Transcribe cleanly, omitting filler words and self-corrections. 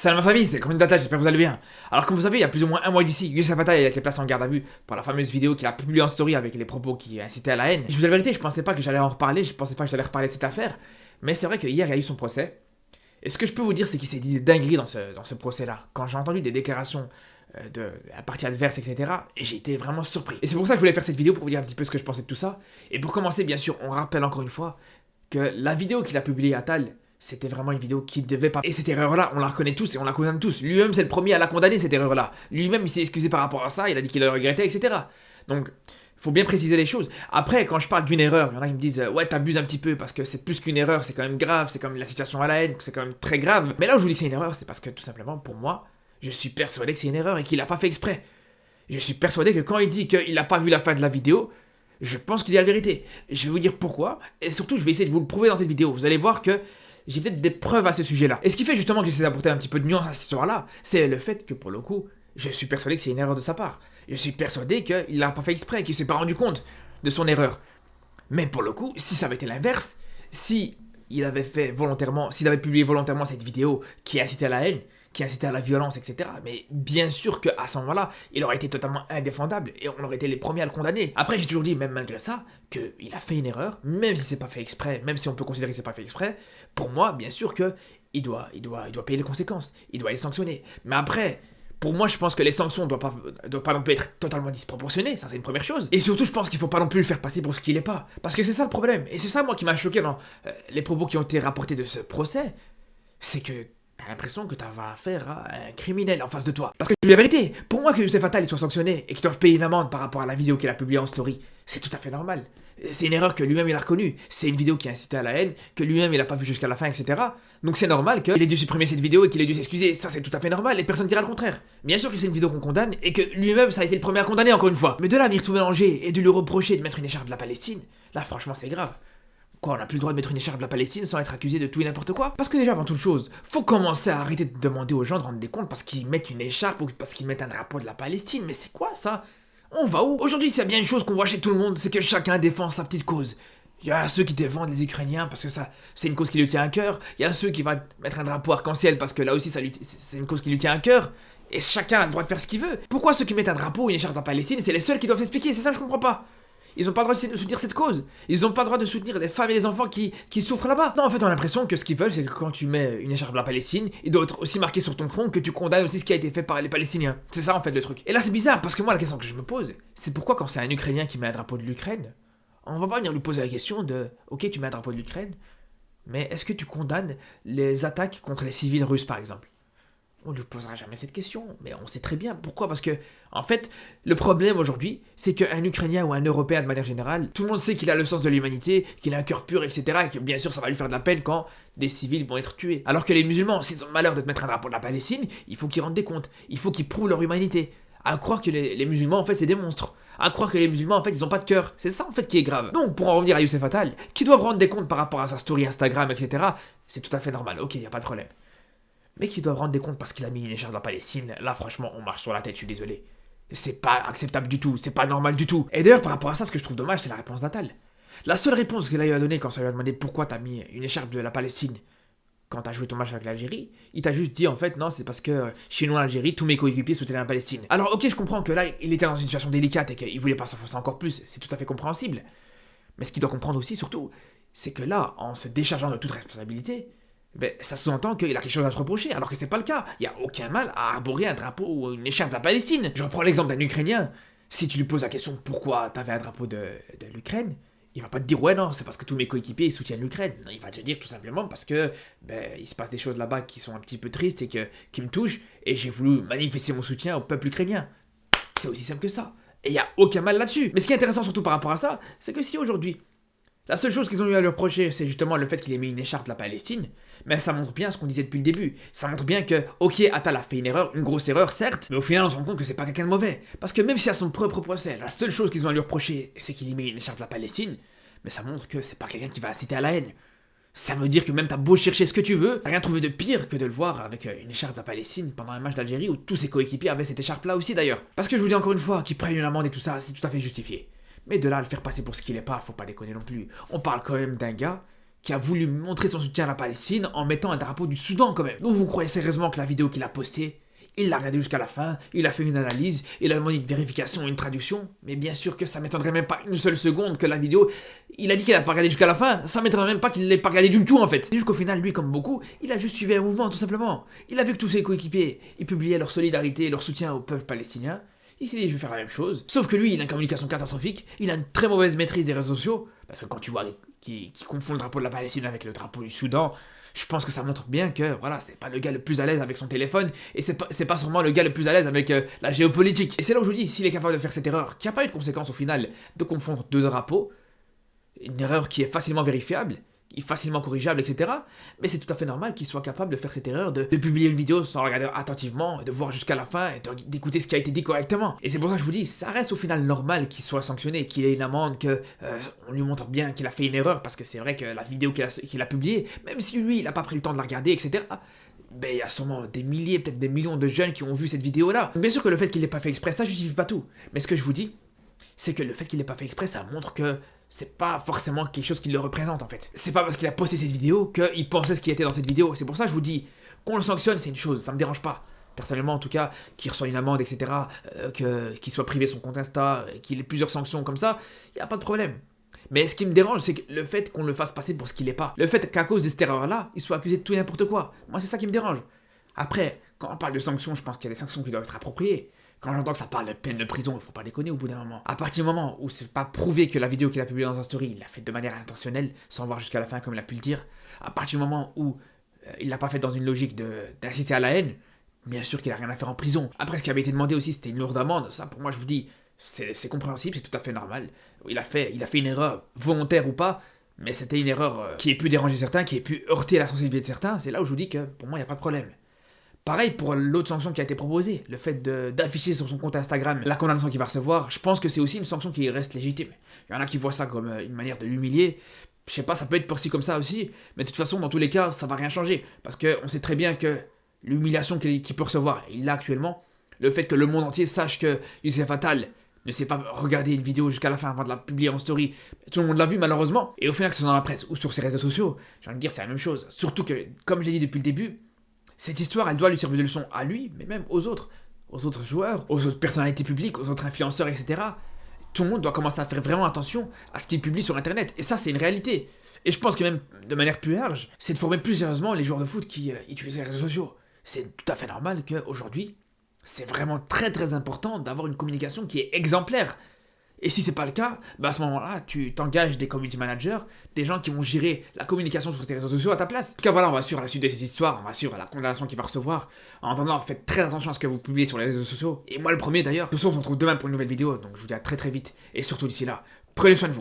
Salut ma famille, c'était Corinne Data, j'espère que vous allez bien. Alors comme vous savez, il y a plus ou moins un mois d'ici, Youssef Attal a été placé en garde à vue pour la fameuse vidéo qu'il a publiée en story avec les propos qui incitaient à la haine. Je vous dis la vérité, je pensais pas que j'allais en reparler, je pensais pas que j'allais reparler de cette affaire, mais c'est vrai que hier il y a eu son procès. Et ce que je peux vous dire, c'est qu'il s'est dit des dingueries dans ce procès-là. Quand j'ai entendu des déclarations de la partie adverse, etc., et j'ai été vraiment surpris. Et c'est pour ça que je voulais faire cette vidéo pour vous dire un petit peu ce que je pensais de tout ça. Et pour commencer, bien sûr, on rappelle encore une fois que la vidéo qu'il a publiée Attal, c'était vraiment une vidéo qui devait pas... Et cette erreur-là, on la reconnaît tous et on la condamne tous. Lui-même, c'est le premier à la condamner, cette erreur-là. Lui-même, il s'est excusé par rapport à ça, il a dit qu'il le regrettait, etc. Donc, faut bien préciser les choses. Après, quand je parle d'une erreur, il y en a qui me disent « Ouais, t'abuses un petit peu parce que c'est plus qu'une erreur, c'est quand même grave, c'est quand même la situation à la haine, c'est quand même très grave. » Mais là où je vous dis que c'est une erreur, c'est parce que tout simplement, pour moi, je suis persuadé que c'est une erreur et qu'il l'a pas fait exprès. Je suis persuadé que quand il dit qu'il n'a pas vu la fin de la vidéo, je pense qu'il dit la vérité. Je vais vous dire pourquoi, et surtout, je vais essayer de vous le prouver dans cette vidéo. Vous allez voir que j'ai peut-être des preuves à ce sujet-là. Et ce qui fait justement que j'essaie d'apporter un petit peu de nuance à cette histoire-là, c'est le fait que pour le coup, je suis persuadé que c'est une erreur de sa part. Je suis persuadé qu'il l'a pas fait exprès, qu'il s'est pas rendu compte de son erreur. Mais pour le coup, si ça avait été l'inverse, si il avait fait volontairement, s'il avait publié volontairement cette vidéo qui incitait à la haine, qui incitait à la violence, etc. Mais bien sûr qu'à ce moment-là, il aurait été totalement indéfendable et on aurait été les premiers à le condamner. Après, j'ai toujours dit, même malgré ça, qu'il a fait une erreur, même si c'est pas fait exprès, même si on peut considérer que c'est pas fait exprès. Pour moi, bien sûr que il doit payer les conséquences, il doit être sanctionné. Mais après, pour moi, je pense que les sanctions doivent pas non plus être totalement disproportionnées, ça c'est une première chose. Et surtout, je pense qu'il faut pas non plus le faire passer pour ce qu'il est pas. Parce que c'est ça le problème. Et c'est ça, moi, qui m'a choqué dans les propos qui ont été rapportés de ce procès. C'est que t'as l'impression que t'as affaire à un criminel en face de toi. Parce que je dis la vérité, pour moi que Youssef Attal soit sanctionné et qu'il doive payer une amende par rapport à la vidéo qu'il a publiée en story, c'est tout à fait normal. C'est une erreur que lui-même il a reconnue. C'est une vidéo qui a incité à la haine, que lui-même il a pas vu jusqu'à la fin, etc. Donc c'est normal qu'il ait dû supprimer cette vidéo et qu'il ait dû s'excuser. Ça c'est tout à fait normal et personne dira le contraire. Bien sûr que c'est une vidéo qu'on condamne et que lui-même ça a été le premier à condamner encore une fois. Mais de là à venir tout mélanger et de lui reprocher de mettre une écharpe de la Palestine, là franchement c'est grave. Quoi, on n'a plus le droit de mettre une écharpe de la Palestine sans être accusé de tout et n'importe quoi? Parce que déjà, avant toute chose, faut commencer à arrêter de demander aux gens de rendre des comptes parce qu'ils mettent une écharpe ou parce qu'ils mettent un drapeau de la Palestine. Mais c'est quoi ça? On va où? Aujourd'hui, c'est bien une chose qu'on voit chez tout le monde, c'est que chacun défend sa petite cause. Il y a ceux qui défendent les Ukrainiens parce que ça, c'est une cause qui lui tient à cœur. Il y a ceux qui vont mettre un drapeau arc-en-ciel parce que là aussi, c'est une cause qui lui tient à cœur. Et chacun a le droit de faire ce qu'il veut. Pourquoi ceux qui mettent un drapeau ou une écharpe de la Palestine, c'est les seuls qui doivent s'expliquer? C'est ça que je comprends pas. Ils ont pas le droit de soutenir cette cause. Ils ont pas le droit de soutenir les femmes et les enfants qui souffrent là-bas. Non, en fait, on a l'impression que ce qu'ils veulent, c'est que quand tu mets une écharpe de la Palestine, il doit être aussi marqué sur ton front que tu condamnes aussi ce qui a été fait par les Palestiniens. C'est ça, en fait, le truc. Et là, c'est bizarre, parce que moi, la question que je me pose, c'est pourquoi quand c'est un Ukrainien qui met un drapeau de l'Ukraine, on va pas venir lui poser la question de « Ok, tu mets un drapeau de l'Ukraine, mais est-ce que tu condamnes les attaques contre les civils russes, par exemple ?» On ne lui posera jamais cette question, mais on sait très bien pourquoi, parce que, en fait, le problème aujourd'hui, c'est qu'un Ukrainien ou un Européen de manière générale, tout le monde sait qu'il a le sens de l'humanité, qu'il a un cœur pur, etc., et que bien sûr ça va lui faire de la peine quand des civils vont être tués. Alors que les musulmans, s'ils ont le malheur de te mettre un drapeau de la Palestine, il faut qu'ils rendent des comptes, il faut qu'ils prouvent leur humanité. À croire que les musulmans, en fait, c'est des monstres. À croire que les musulmans, en fait, ils ont pas de cœur. C'est ça, en fait, qui est grave. Donc, pour en revenir à Youssef Attal, qui doivent rendre des comptes par rapport à sa story Instagram, etc., c'est tout à fait normal, ok, y a pas de problème. Mais qui doivent rendre des comptes parce qu'il a mis une écharpe de la Palestine, là franchement on marche sur la tête, je suis désolé. C'est pas acceptable du tout, c'est pas normal du tout. Et d'ailleurs par rapport à ça, ce que je trouve dommage, c'est la réponse d'Attal. La seule réponse qu'il a eu à donner quand ça lui a demandé pourquoi t'as mis une écharpe de la Palestine quand t'as joué ton match avec l'Algérie, il t'a juste dit en fait non, c'est parce que chez nous en Algérie, tous mes coéquipiers soutenaient la Palestine. Alors ok, je comprends que là il était dans une situation délicate et qu'il voulait pas s'enfoncer encore plus, c'est tout à fait compréhensible. Mais ce qu'il doit comprendre aussi surtout, c'est que là, en se déchargeant de toute responsabilité, ben, ça sous-entend qu'il a quelque chose à se reprocher, alors que c'est pas le cas. Il y a aucun mal à arborer un drapeau ou une écharpe de la Palestine. Je reprends l'exemple d'un Ukrainien. Si tu lui poses la question pourquoi t'avais un drapeau de l'Ukraine, il va pas te dire ouais non, c'est parce que tous mes coéquipiers ils soutiennent l'Ukraine. Non, il va te dire tout simplement parce que il se passe des choses là-bas qui sont un petit peu tristes et qui me touchent, et j'ai voulu manifester mon soutien au peuple ukrainien. C'est aussi simple que ça. Et il y a aucun mal là-dessus. Mais ce qui est intéressant surtout par rapport à ça, c'est que si aujourd'hui, la seule chose qu'ils ont eu à lui reprocher, c'est justement le fait qu'il ait mis une écharpe de la Palestine, mais ça montre bien ce qu'on disait depuis le début. Ça montre bien que, ok, Attal a fait une erreur, une grosse erreur, certes, mais au final, on se rend compte que c'est pas quelqu'un de mauvais. Parce que même si à son propre procès, la seule chose qu'ils ont à lui reprocher, c'est qu'il ait mis une écharpe de la Palestine, mais ça montre que c'est pas quelqu'un qui va inciter à la haine. Ça veut dire que même t'as beau chercher ce que tu veux, t'as rien trouvé de pire que de le voir avec une écharpe de la Palestine pendant un match d'Algérie où tous ses coéquipiers avaient cette écharpe-là aussi d'ailleurs. Parce que je vous dis encore une fois, qu'il prenne une amende et tout ça, c'est tout à fait justifié. Mais de là à le faire passer pour ce qu'il est pas, faut pas déconner non plus. On parle quand même d'un gars qui a voulu montrer son soutien à la Palestine en mettant un drapeau du Soudan quand même. Donc vous croyez sérieusement que la vidéo qu'il a postée, il l'a regardée jusqu'à la fin, il a fait une analyse, il a demandé une vérification, une traduction, mais bien sûr que ça m'étonnerait même pas une seule seconde que la vidéo, il a dit qu'il a pas regardé jusqu'à la fin, ça m'étonnerait même pas qu'il l'ait pas regardé du tout en fait. C'est juste qu'au final, lui comme beaucoup, il a juste suivi un mouvement tout simplement. Il a vu que tous ses coéquipiers, ils publiaient leur solidarité, leur soutien au peuple palestinien. Il s'est dit je vais faire la même chose. Sauf que lui, il a une communication catastrophique, il a une très mauvaise maîtrise des réseaux sociaux, parce que quand tu vois qui confond le drapeau de la Palestine avec le drapeau du Soudan, je pense que ça montre bien que voilà, c'est pas le gars le plus à l'aise avec son téléphone et c'est pas sûrement le gars le plus à l'aise avec la géopolitique. Et c'est là où je vous dis, s'il est capable de faire cette erreur, qui n'a pas eu de conséquence au final de confondre deux drapeaux, une erreur qui est facilement vérifiable, facilement corrigeable, etc. Mais c'est tout à fait normal qu'il soit capable de faire cette erreur de publier une vidéo sans regarder attentivement, de voir jusqu'à la fin et d'écouter ce qui a été dit correctement. Et c'est pour ça que je vous dis, ça reste au final normal qu'il soit sanctionné, qu'il ait une amende, que on lui montre bien qu'il a fait une erreur, parce que c'est vrai que la vidéo qu'il a publiée, même si lui il n'a pas pris le temps de la regarder, etc. Ben il y a sûrement des milliers, peut-être des millions de jeunes qui ont vu cette vidéo là. Bien sûr que le fait qu'il l'ait pas fait exprès, ça justifie pas tout. Mais ce que je vous dis, c'est que le fait qu'il l'ait pas fait exprès, ça montre que c'est pas forcément quelque chose qui le représente en fait. C'est pas parce qu'il a posté cette vidéo qu'il pensait ce qui était dans cette vidéo. C'est pour ça que je vous dis, qu'on le sanctionne, c'est une chose, ça me dérange pas. Personnellement en tout cas, qu'il reçoit une amende, etc., qu'il soit privé de son compte Insta, qu'il ait plusieurs sanctions comme ça, y a pas de problème. Mais ce qui me dérange, c'est que le fait qu'on le fasse passer pour ce qu'il est pas. Le fait qu'à cause de cette erreur-là, il soit accusé de tout et n'importe quoi. Moi c'est ça qui me dérange. Après, quand on parle de sanctions, je pense qu'il y a des sanctions qui doivent être appropriées. Quand j'entends que ça parle de peine de prison, il faut pas déconner au bout d'un moment. À partir du moment où c'est pas prouvé que la vidéo qu'il a publiée dans sa story, il l'a faite de manière intentionnelle, sans voir jusqu'à la fin comme il a pu le dire, à partir du moment où il l'a pas fait dans une logique d'inciter à la haine, bien sûr qu'il a rien à faire en prison. Après, ce qui avait été demandé aussi, c'était une lourde amende. Ça, pour moi, je vous dis, c'est compréhensible, c'est tout à fait normal. Il a fait une erreur, volontaire ou pas, mais c'était une erreur qui ait pu déranger certains, qui ait pu heurter la sensibilité de certains. C'est là où je vous dis que, pour moi, il n'y a pas de problème. Pareil pour l'autre sanction qui a été proposée, le fait d'afficher sur son compte Instagram la condamnation qu'il va recevoir, je pense que c'est aussi une sanction qui reste légitime. Il y en a qui voient ça comme une manière de l'humilier, je sais pas, ça peut être perçu comme ça aussi, mais de toute façon, dans tous les cas, ça va rien changer, parce qu'on sait très bien que l'humiliation qu'il peut recevoir, il l'a actuellement, le fait que le monde entier sache que Youssef Attal ne sait pas regarder une vidéo jusqu'à la fin avant de la publier en story, tout le monde l'a vu malheureusement, et au final que ce soit dans la presse ou sur ses réseaux sociaux, j'ai envie de dire c'est la même chose, surtout que, comme je l'ai dit depuis le début, cette histoire, elle doit lui servir de leçon à lui, mais même aux autres joueurs, aux autres personnalités publiques, aux autres influenceurs, etc. Tout le monde doit commencer à faire vraiment attention à ce qu'il publie sur Internet, et ça, c'est une réalité. Et je pense que même, de manière plus large, c'est de former plus sérieusement les joueurs de foot qui utilisent les réseaux sociaux. C'est tout à fait normal qu'aujourd'hui, c'est vraiment très très important d'avoir une communication qui est exemplaire. Et si c'est pas le cas, bah à ce moment-là, tu t'engages des community managers, des gens qui vont gérer la communication sur tes réseaux sociaux à ta place. En tout cas, voilà, on va suivre la suite de cette histoire, on va suivre la condamnation qu'il va recevoir. En attendant, faites très attention à ce que vous publiez sur les réseaux sociaux. Et moi, le premier d'ailleurs. De toute façon, on se retrouve demain pour une nouvelle vidéo, donc je vous dis à très très vite. Et surtout d'ici là, prenez soin de vous.